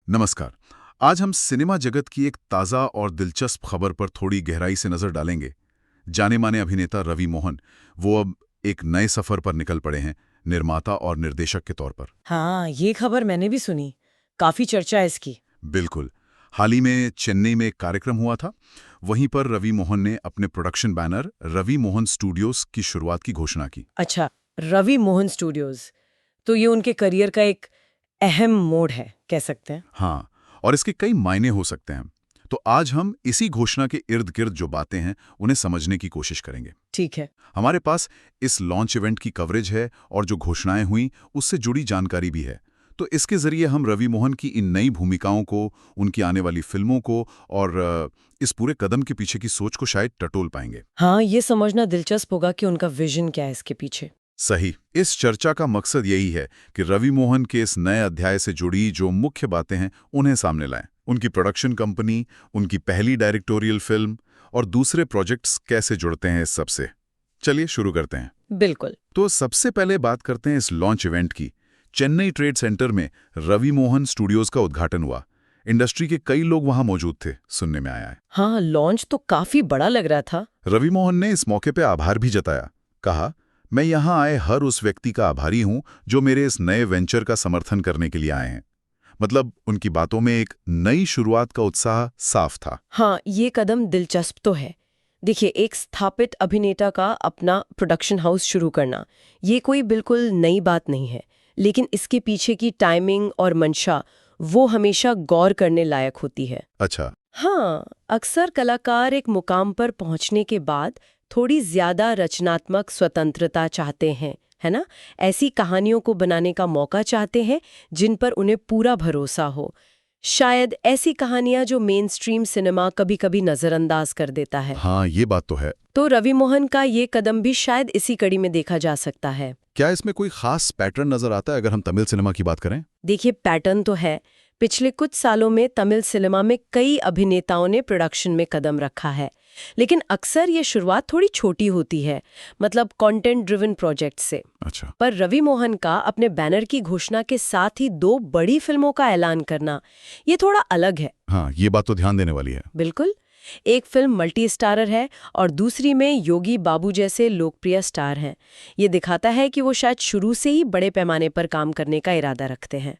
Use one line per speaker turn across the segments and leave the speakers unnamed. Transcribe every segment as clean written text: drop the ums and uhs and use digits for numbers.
नमस्कार। आज हम सिनेमा जगत की एक ताज़ा और दिलचस्प खबर पर थोड़ी गहराई से नज़र डालेंगे। जाने माने अभिनेता रवि मोहन, वो अब एक नए सफ़र पर निकल पड़े हैं, निर्माता और निर्देशक के तौर पर।
हाँ, ये खबर मैंने भी सुनी। काफी चर्चा है इसकी।
बिल्कुल। हाल ही में चेन्नई में एक कार्यक्रम हुआ था। वहीं पर रवि मोहन ने अपने production banner Ravi Mohan studios की शुरुआत की घोषणा की।
अच्छा, रवि मोहन स्टूडियोज। तो ये उनके करियर का एक अहम मोड़ है, कह सकते हैं।
हाँ, और इसके कई मायने हो सकते हैं। तो आज हम इसी घोषणा के इर्द गिर्द जो बातें हैं, उन्हें समझने की कोशिश करेंगे।
ठीक है।
हमारे पास इस लॉन्च इवेंट की कवरेज है और जो घोषणाएं हुई उससे जुड़ी जानकारी भी है। तो इसके जरिए हम रवि मोहन की इन नई भूमिकाओं को, उनकी आने वाली फिल्मों को और इस पूरे कदम के पीछे की सोच को शायद टटोल पाएंगे।
हाँ, ये समझना दिलचस्प होगा कि उनका विजन क्या है इसके पीछे।
सही। इस चर्चा का मकसद यही है कि रवि मोहन के इस नए अध्याय से जुड़ी जो मुख्य बातें हैं उन्हें सामने लाएं। उनकी प्रोडक्शन कंपनी, उनकी पहली डायरेक्टोरियल फिल्म और दूसरे प्रोजेक्ट्स कैसे जुड़ते हैं इस सबसे। चलिए शुरू करते हैं।
बिल्कुल।
तो सबसे पहले बात करते हैं इस लॉन्च इवेंट की। चेन्नई ट्रेड सेंटर में रवि मोहन स्टूडियोज का उद्घाटन हुआ। इंडस्ट्री के कई लोग वहां मौजूद थे, सुनने में आया है।
हाँ, लॉन्च तो काफी बड़ा लग रहा था।
रवि मोहन ने इस मौके पे आभार भी जताया। कहा, मैं यहाँ आए हर उस व्यक्ति का आभारी हूं जो मेरे इस नए वेंचर का समर्थन करने के लिए आए हैं। मतलब उनकी बातों में एक नई शुरुआत का उत्साह साफ था।
हाँ, ये कदम दिलचस्प तो है। देखिए, एक स्थापित अभिनेता का अपना प्रोडक्शन हाउस शुरू करना, ये कोई बिल्कुल नई बात नहीं है। लेकिन इसके पीछे की टाइमिंग और मंशा, वो हमेशा गौर करने लायक होती है।
अच्छा।
हाँ, अक्सर कलाकार एक मुकाम पर पहुंचने के बाद थोड़ी ज्यादा रचनात्मक स्वतंत्रता चाहते हैं, है ना? ऐसी कहानियों को बनाने का मौका चाहते हैं जिन पर उन्हें पूरा भरोसा हो। शायद ऐसी कहानियां जो मेन स्ट्रीम सिनेमा कभी-कभी नजरअंदाज कर देता है।
हाँ, ये बात तो है।
तो रवि मोहन का ये कदम भी शायद इसी कड़ी में देखा जा सकता है।
क्या इसमें कोई खास पैटर्न नजर आता है अगर हम तमिल सिनेमा की बात करें?
देखिए, पैटर्न तो है। पिछले कुछ सालों में तमिल सिनेमा में कई अभिनेताओं ने प्रोडक्शन में कदम रखा है, लेकिन अक्सर ये शुरुआत थोड़ी छोटी होती है, मतलब कंटेंट ड्रिवन प्रोजेक्ट से।
अच्छा।
पर रवि मोहन का अपने बैनर की घोषणा के साथ ही 2 बड़ी फिल्मों का ऐलान करना, ये थोड़ा अलग है।
हाँ, ये बात तो ध्यान देने वाली है।
बिल्कुल। एक फिल्म मल्टी स्टारर है और दूसरी में योगी बाबू जैसे लोकप्रिय स्टार हैं। ये दिखाता है कि वो शायद शुरू से ही बड़े पैमाने पर काम करने का इरादा रखते हैं।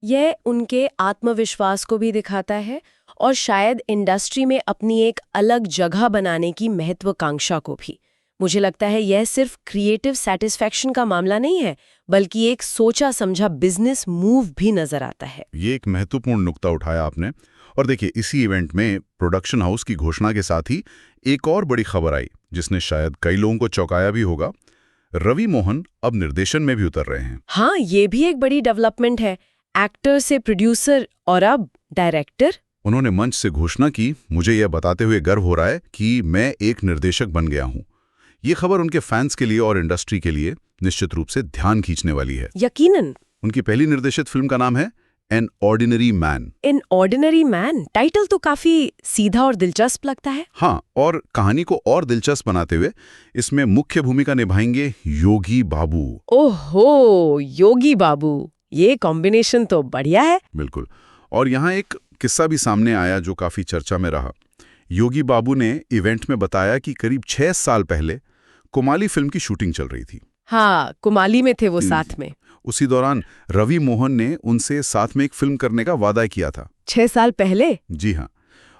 यह उनके आत्मविश्वास को भी दिखाता है और शायद इंडस्ट्री में अपनी एक अलग जगह बनाने की महत्वाकांक्षा को भी। मुझे लगता है यह सिर्फ क्रिएटिव सेटिस्फैक्शन का मामला नहीं है, बल्कि एक सोचा समझा बिजनेस मूव भी नजर आता है।
ये एक महत्वपूर्ण नुक्ता उठाया आपने। और देखिए, इसी इवेंट में प्रोडक्शन हाउस की घोषणा के साथ ही एक और बड़ी खबर आई जिसने शायद कई लोगों को चौंकाया भी होगा। रवि मोहन अब निर्देशन में भी उतर रहे हैं।
हाँ, ये भी एक बड़ी डेवलपमेंट है। एक्टर से प्रोड्यूसर और अब डायरेक्टर।
उन्होंने मंच से घोषणा की, मुझे यह बताते हुए गर्व हो रहा है कि मैं एक निर्देशक बन गया हूँ। ये खबर उनके फैंस के लिए और इंडस्ट्री के लिए निश्चित रूप से ध्यान खींचने वाली है।
यकीनन।
उनकी पहली निर्देशित फिल्म का नाम है N ordinary man.
N ordinary man, title तो काफी सीधा और दिलचस्प लगता है।
हाँ, और कहानी को और दिलचस्प बनाते हुए इसमें मुख्य भूमिका निभाएंगे योगी बाबू।
ओहो, योगी बाबू, ये कॉम्बिनेशन तो बढ़िया है।
बिल्कुल। और यहाँ एक किस्सा भी सामने आया जो काफी चर्चा में रहा। योगी बाबू ने इवेंट में बताया कि करीब 6 साल पहले कुमाली फिल्म की शूटिंग चल रही थी।
हाँ, कुमाली में थे वो साथ में।
उसी दौरान रवि मोहन ने उनसे साथ में एक फिल्म करने का वादा किया था।
6 साल पहले?
जी हाँ।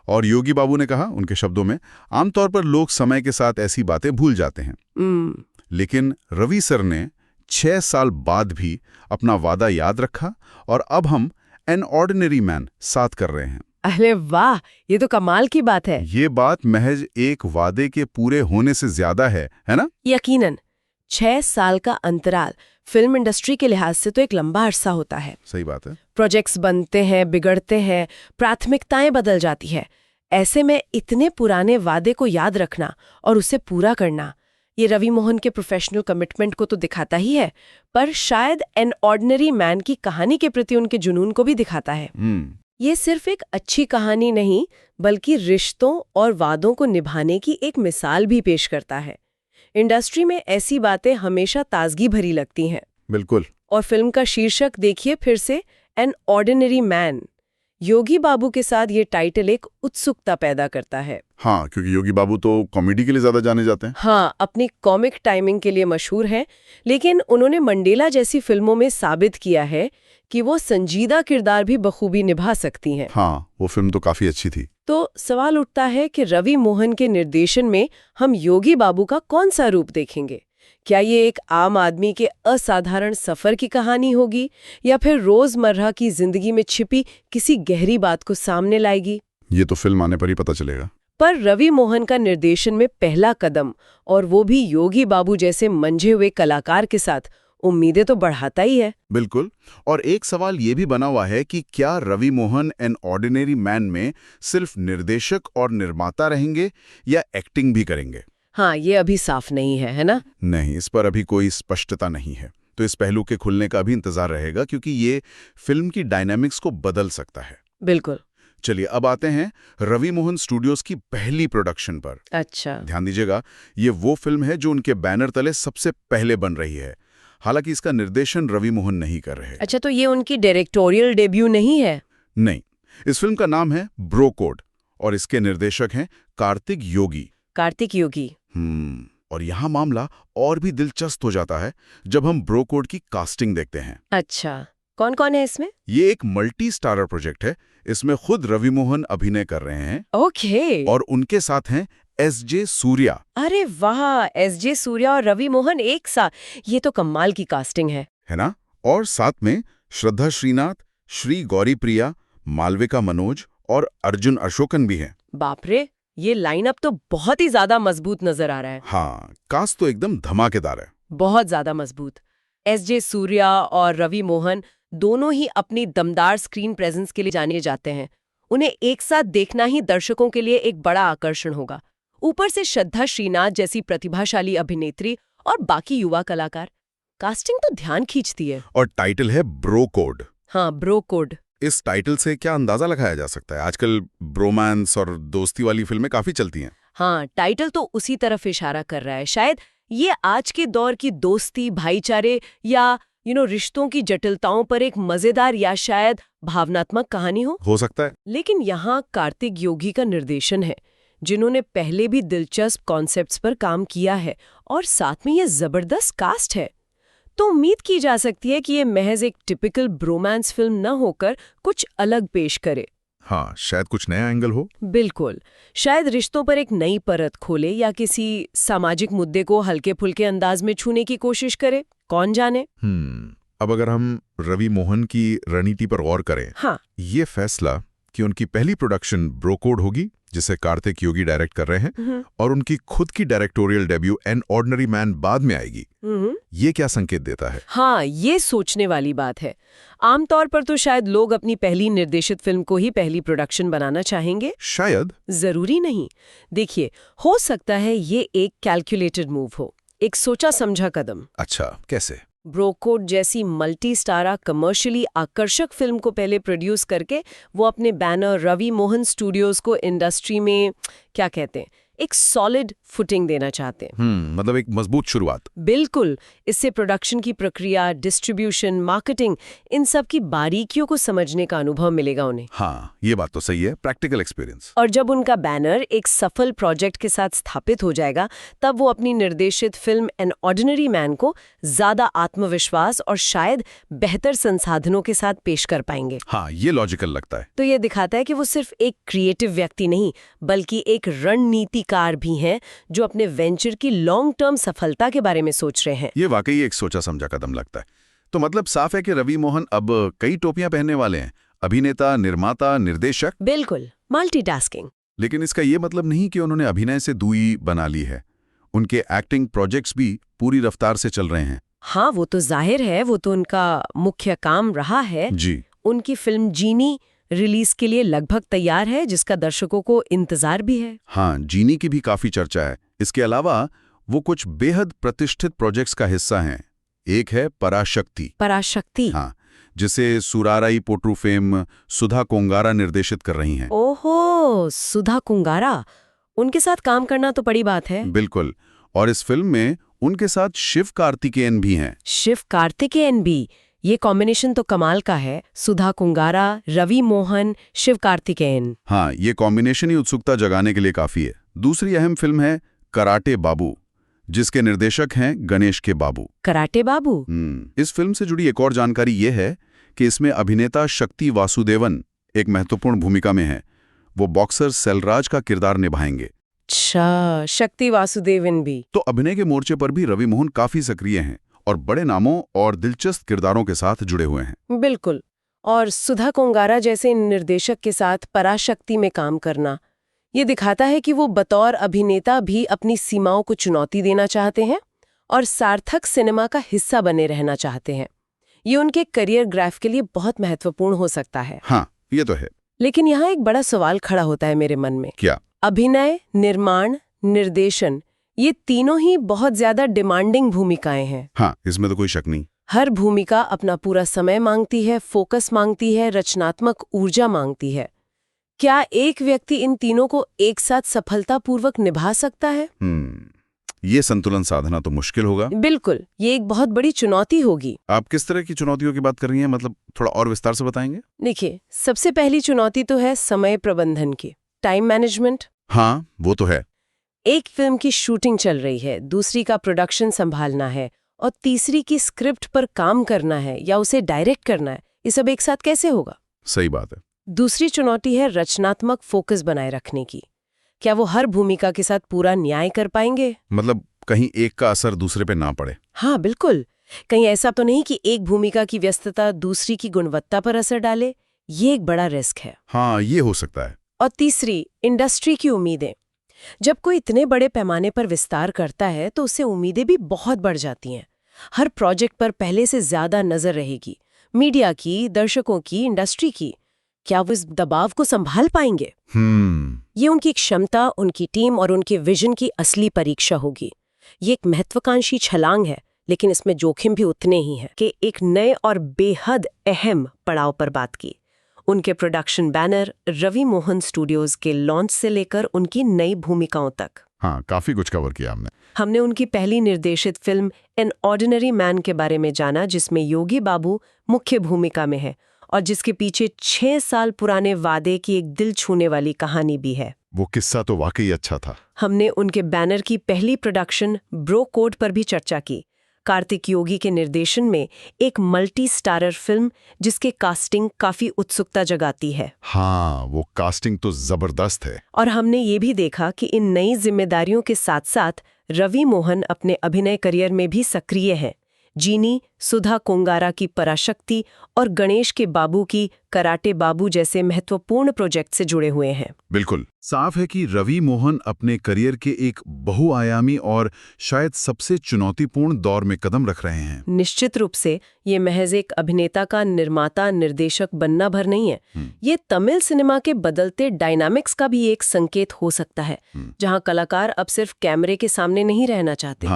और योगी बाबू ने कहा, उनके शब्दों में, आमतौर पर लोग समय के साथ ऐसी बातें भूल जाते हैं, लेकिन रवि सर ने 6 साल बाद भी अपना वादा याद रखा और अब हम एन ऑर्डिनरी मैन साथ कर रहे हैं।
अरे वाह, ये तो कमाल की बात है।
ये बात महज एक वादे के पूरे होने से ज्यादा है ना?
यकीनन। 6 साल का अंतराल फिल्म इंडस्ट्री के लिहाज से तो एक लंबा अरसा होता है।
सही बात है।
प्रोजेक्ट्स बनते हैं, बिगड़ते हैं, प्राथमिकताएं बदल जाती है। ऐसे में इतने पुराने वादे को याद रखना और उसे पूरा करना, ये रवि मोहन के प्रोफेशनल कमिटमेंट को तो दिखाता ही है, पर शायद एन ऑर्डिनरी मैन की कहानी के प्रति उनके जुनून को भी दिखाता है। ये सिर्फ एक अच्छी कहानी नहीं, बल्कि रिश्तों और वादों को निभाने की एक मिसाल भी पेश करता है। इंडस्ट्री में ऐसी बातें हमेशा ताजगी भरी लगती हैं।
बिल्कुल।
और फिल्म का शीर्षक देखिए फिर से, एन ऑर्डिनरी मैन। योगी बाबू के साथ ये टाइटल एक उत्सुकता पैदा करता है।
हाँ, क्योंकि योगी बाबू तो कॉमेडी के लिए ज्यादा जाने जाते हैं।
हाँ, अपनी कॉमिक टाइमिंग के लिए मशहूर हैं, लेकिन उन्होंने मंडेला जैसी फिल्मों में साबित किया है कि वो संजीदा किरदार भी बखूबी निभा सकती हैं।
हाँ, वो फिल्म तो काफी अच्छी थी।
तो सवाल उठता है कि रवि मोहन के निर्देशन में हम योगी बाबू का कौन सा रूप देखेंगे? क्या ये एक आम आदमी के असाधारण सफर की कहानी होगी या फिर रोजमर्रा की जिंदगी में छिपी किसी गहरी बात को सामने लाएगी?
ये तो फिल्म आने पर ही पता चलेगा।
पर रवि मोहन का निर्देशन में पहला कदम, और वो भी योगी बाबू जैसे मंझे हुए कलाकार के साथ, उम्मीदें तो बढ़ाता ही है।
बिल्कुल। और एक सवाल ये भी बना हुआ है कि क्या Ravi Mohan an ordinary man में सिर्फ निर्देशक और निर्माता रहेंगे या एक्टिंग भी करेंगे?
हाँ, ये अभी साफ नहीं है ना?
नहीं, इस पर अभी कोई स्पष्टता नहीं है। तो इस पहलू के खुलने का भी इंतजार रहेगा, क्योंकि ये फिल्म की डायनामिक्स को बदल सकता है।
बिल्कुल।
चलिए अब आते हैं रवि मोहन स्टूडियोज की पहली प्रोडक्शन पर।
अच्छा।
ध्यान दीजिएगा, ये वो फिल्म है जो उनके बैनर तले सबसे पहले बन रही है। हालांकि इसका निर्देशन रवि मोहन नहीं कर रहे।
अच्छा, तो ये उनकी डायरेक्टोरियल डेब्यू नहीं है?
नहीं, इस फिल्म का नाम है ब्रो कोड और इसके निर्देशक हैं कार्तिक योगी।
कार्तिक योगी।
और यहाँ मामला और भी दिलचस्प हो जाता है जब हम ब्रो कोड की कास्टिंग देखते हैं।
अच्छा, कौन कौन है इसमें?
ये एक मल्टी स्टारर प्रोजेक्ट है। इसमें खुद रवि मोहन अभिनय कर रहे हैं।
ओके।
और उनके साथ हैं एस.जे. सूर्या।
अरे वाह, एस.जे. सूर्या और रवि मोहन एक साथ, ये तो कमाल की कास्टिंग है
ना? और साथ में श्रद्धा श्रीनाथ, श्री गौरी प्रिया, मालविका मनोज और अर्जुन अशोकन भी हैं।
बाप रे, ये लाइनअप तो बहुत ही ज्यादा मजबूत नजर आ रहा है।
हाँ, कास्ट तो एकदम धमाकेदार है।
बहुत ज्यादा मजबूत। एस.जे. सूर्या और रवि मोहन दोनों ही अपनी दमदार स्क्रीन प्रेजेंस के लिए जाने जाते हैं। उन्हें एक साथ देखना ही दर्शकों के लिए एक बड़ा आकर्षण होगा। ऊपर से श्रद्धा श्रीनाथ जैसी प्रतिभाशाली अभिनेत्री और बाकी युवा कलाकार, कास्टिंग तो ध्यान खींचती है।
और टाइटल है ब्रो कोड।
हाँ, ब्रो कोड।
इस टाइटल से क्या अंदाजा लगाया जा सकता है? आजकल ब्रोमांस और दोस्ती वाली फिल्में काफी चलती हैं।
हाँ, टाइटल तो उसी तरफ इशारा कर रहा है। शायद ये आज के दौर की दोस्ती, भाईचारे या रिश्तों की जटिलताओं पर एक मजेदार या शायद भावनात्मक कहानी हो
सकता है।
लेकिन यहाँ कार्तिक योगी का निर्देशन है, जिन्होंने पहले भी दिलचस्प कॉन्सेप्ट्स पर काम किया है, और साथ में ये जबरदस्त कास्ट है। तो उम्मीद की जा सकती है कि ये महज एक टिपिकल ब्रोमांस फिल्म न होकर कुछ अलग पेश करे।
हाँ, शायद कुछ नया एंगल हो।
बिल्कुल, शायद रिश्तों पर एक नई परत खोले या किसी सामाजिक मुद्दे को हल्के फुल्के अंदाज में छूने की कोशिश करे, कौन जाने।
अब अगर हम रवि मोहन की रणनीति पर गौर करें,
हाँ,
ये फैसला कि उनकी पहली प्रोडक्शन ब्रो कोड होगी, जिसे कार्तिक योगी डायरेक्ट कर रहे हैं, और उनकी खुद की directorial debut N ordinary man बाद में आएगी, ये क्या संकेत देता है?
हाँ, ये सोचने वाली बात है। आमतौर पर तो शायद लोग अपनी पहली निर्देशित फिल्म को ही पहली प्रोडक्शन बनाना चाहेंगे।
शायद।
जरूरी नहीं। देखिए, हो सकता है ये एक कैलकुलेटेड मूव हो, एक सोचा समझा कदम।
अच्छा, कैसे?
ब्रो कोड जैसी मल्टी स्टारा कमर्शियली आकर्षक फिल्म को पहले प्रोड्यूस करके वो अपने बैनर रवि मोहन स्टूडियोज को इंडस्ट्री में, क्या कहते हैं, एक सॉलिड फुटिंग देना चाहते हैं।
मतलब एक मजबूत शुरुआत।
बिल्कुल। इससे प्रोडक्शन की प्रक्रिया, डिस्ट्रीब्यूशन, मार्केटिंग, इन सब की बारीकियों को समझने का अनुभव मिलेगा उन्हें।
हाँ, ये बात तो सही है, प्रैक्टिकल एक्सपीरियंस।
और जब उनका बैनर एक सफल प्रोजेक्ट के साथ स्थापित हो जाएगा, तब वो अपनी निर्देशित फिल्म एन ऑर्डिनरी मैन को ज्यादा आत्मविश्वास और शायद बेहतर संसाधनों के साथ पेश कर पाएंगे।
हाँ, ये लॉजिकल लगता है।
तो ये दिखाता है कि वो सिर्फ एक क्रिएटिव व्यक्ति नहीं, बल्कि एक रणनीतिकार भी हैं, जो अपने वेंचर की लॉन्ग टर्म सफलता के बारे में सोच रहे हैं।
ये वाकई एक सोचा समझा कदम लगता है। तो मतलब साफ है कि रवि मोहन अब कई टोपियां पहनने वाले हैं, अभिनेता, निर्माता, निर्देशक।
बिल्कुल, मल्टीटास्किंग।
लेकिन इसका ये मतलब नहीं कि उन्होंने अभिनय से दूरी बना ली है। उनके एक्टिंग प्रोजेक्ट्स भी पूरी रफ्तार से चल रहे हैं।
हाँ, वो तो जाहिर है, वो तो उनका मुख्य काम रहा है
जी।
उनकी फिल्म जीनी रिलीज के लिए लगभग तैयार है, जिसका दर्शकों को इंतजार भी है।
हाँ, जीनी की भी काफी चर्चा है। इसके अलावा वो कुछ बेहद प्रतिष्ठित प्रोजेक्ट्स का हिस्सा हैं। एक है पराशक्ति।
पराशक्ति।
हाँ, जिसे सुराराई पोट्रू फेम सुधा कोंगारा निर्देशित कर रही हैं।
ओहो, सुधा कोंगारा, उनके साथ काम करना तो बड़ी बात है।
बिल्कुल। और इस फिल्म में उनके साथ शिव कार्तिकेयन भी हैं।
शिव कार्तिकेयन भी, ये कॉम्बिनेशन तो कमाल का है। सुधा कुंगारा, रवि मोहन, शिव कार्तिकेयन।
हाँ, ये कॉम्बिनेशन ही उत्सुकता जगाने के लिए काफी है। दूसरी अहम फिल्म है कराटे बाबू, जिसके निर्देशक हैं गणेश के बाबू।
कराटे बाबू।
इस फिल्म से जुड़ी एक और जानकारी ये है कि इसमें अभिनेता शक्ति वासुदेवन एक महत्वपूर्ण भूमिका में है। वो बॉक्सर सेलराज का किरदार निभाएंगे।
अच्छा, शक्ति वासुदेवन भी।
तो अभिनय के मोर्चे पर भी रवि मोहन काफी सक्रिय हैं और बड़े नामों और दिलचस्प किरदारों के साथ जुड़े हुए हैं।
बिल्कुल। और सुधा कोंगारा जैसे निर्देशक के साथ पराशक्ति में काम करना, ये दिखाता है कि वो बतौर अभिनेता भी अपनी सीमाओं को चुनौती देना चाहते हैं और सार्थक सिनेमा का हिस्सा बने रहना चाहते हैं। ये उनके करियर ग्राफ के लिए बहुत महत्वपूर्ण हो सकता है।
हाँ, ये तो है।
लेकिन यहाँ एक बड़ा सवाल खड़ा होता है मेरे मन में।
क्या?
अभिनय, निर्माण, निर्देशन, ये तीनों ही बहुत ज्यादा डिमांडिंग भूमिकाएं हैं।
हाँ, इसमें तो कोई शक नहीं।
हर भूमिका अपना पूरा समय मांगती है, फोकस मांगती है, रचनात्मक ऊर्जा मांगती है। क्या एक व्यक्ति इन तीनों को एक साथ सफलतापूर्वक निभा सकता है?
ये संतुलन साधना तो मुश्किल होगा।
बिल्कुल, ये एक बहुत बड़ी चुनौती होगी।
आप किस तरह की चुनौतियों की बात कर रही हैं? मतलब थोड़ा और विस्तार से बताएंगे?
देखिए, सबसे पहली चुनौती तो है समय प्रबंधन की, टाइम मैनेजमेंट।
हाँ, वो तो है।
एक फिल्म की शूटिंग चल रही है, दूसरी का प्रोडक्शन संभालना है और तीसरी की स्क्रिप्ट पर काम करना है या उसे डायरेक्ट करना है। ये सब एक साथ कैसे होगा?
सही बात है।
दूसरी चुनौती है रचनात्मक फोकस बनाए रखने की। क्या वो हर भूमिका के साथ पूरा न्याय कर पाएंगे?
मतलब कहीं एक का असर दूसरे पे ना पड़े।
हाँ, बिल्कुल। कहीं ऐसा तो नहीं कि एक भूमिका की व्यस्तता दूसरी की गुणवत्ता पर असर डाले। ये एक बड़ा रिस्क है।
हाँ, ये हो सकता है।
और तीसरी, इंडस्ट्री की उम्मीदें। जब कोई इतने बड़े पैमाने पर विस्तार करता है तो उससे उम्मीदें भी बहुत बढ़ जाती हैं। हर प्रोजेक्ट पर पहले से ज्यादा नजर रहेगी, मीडिया की, दर्शकों की, इंडस्ट्री की। क्या वो इस दबाव को संभाल पाएंगे? ये उनकी क्षमता, उनकी टीम और उनके विजन की असली परीक्षा होगी। ये एक महत्वाकांक्षी छलांग है, लेकिन इसमें जोखिम भी उतने ही हैं। कि एक नए और बेहद अहम पड़ाव पर बात की। उनके production banner Ravi Mohan studios के लॉन्च से लेकर उनकी नई भूमिकाओं तक।
हाँ, काफी कुछ कवर किया
हमने उनकी पहली निर्देशित फिल्म एन ऑर्डिनरी मैन के बारे में जाना, जिसमें योगी बाबू मुख्य भूमिका में है और जिसके पीछे 6 साल पुराने वादे की एक दिल छूने वाली कहानी भी है।
वो किस्सा तो वाकई अच्छा था।
हमने उनके बैनर की पहली प्रोडक्शन ब्रो कोड पर भी चर्चा की। कार्तिक योगी के निर्देशन में एक मल्टी स्टारर फिल्म जिसके कास्टिंग काफी उत्सुकता जगाती है।
हाँ, वो कास्टिंग तो जबरदस्त है।
और हमने ये भी देखा कि इन नई जिम्मेदारियों के साथ साथ रवि मोहन अपने अभिनय करियर में भी सक्रिय हैं। जीनी, सुधा कोंगारा की पराशक्ति और गणेश के बाबू की कराटे बाबू जैसे महत्वपूर्ण प्रोजेक्ट से जुड़े हुए हैं।
बिल्कुल साफ है कि रवि मोहन अपने करियर के एक बहुआयामी और शायद सबसे चुनौतीपूर्ण दौर में कदम रख रहे हैं।
निश्चित रूप से ये महज एक अभिनेता का निर्माता निर्देशक बनना भर नहीं है। ये तमिल सिनेमा के बदलते डायनामिक्स का भी एक संकेत हो सकता है, जहां कलाकार अब सिर्फ कैमरे के सामने नहीं रहना चाहते,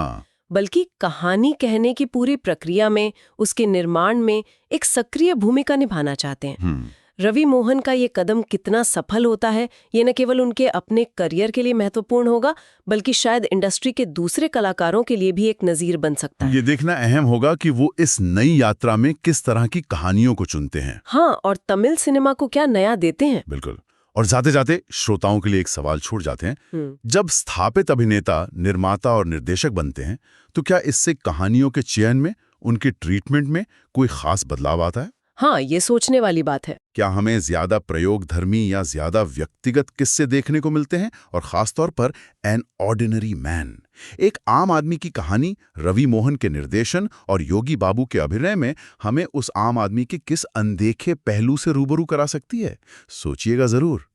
बल्कि कहानी कहने की पूरी प्रक्रिया में, उसके निर्माण में एक सक्रिय भूमिका निभाना चाहते हैं। रवि मोहन का ये कदम कितना सफल होता है, ये न केवल उनके अपने करियर के लिए महत्वपूर्ण होगा, बल्कि शायद इंडस्ट्री के दूसरे कलाकारों के लिए भी एक नजीर बन सकता है।
ये देखना अहम होगा कि वो इस नई यात्रा में किस तरह की कहानियों को चुनते हैं।
हाँ, और तमिल सिनेमा को क्या नया देते हैं।
बिल्कुल। और जाते जाते श्रोताओं के लिए एक सवाल छूट जाते हैं। जब स्थापित अभिनेता, निर्माता और निर्देशक बनते हैं, तो क्या इससे कहानियों के चयन में, उनके ट्रीटमेंट में कोई खास बदलाव आता है?
हाँ, ये सोचने वाली बात है।
क्या हमें ज्यादा प्रयोगधर्मी या ज्यादा व्यक्तिगत किस्से देखने को मिलते हैं? और खासतौर पर एन ऑर्डिनरी मैन, एक आम आदमी की कहानी, रवि मोहन के निर्देशन और योगी बाबू के अभिनय में हमें उस आम आदमी के किस अनदेखे पहलू से रूबरू करा सकती है? सोचिएगा जरूर।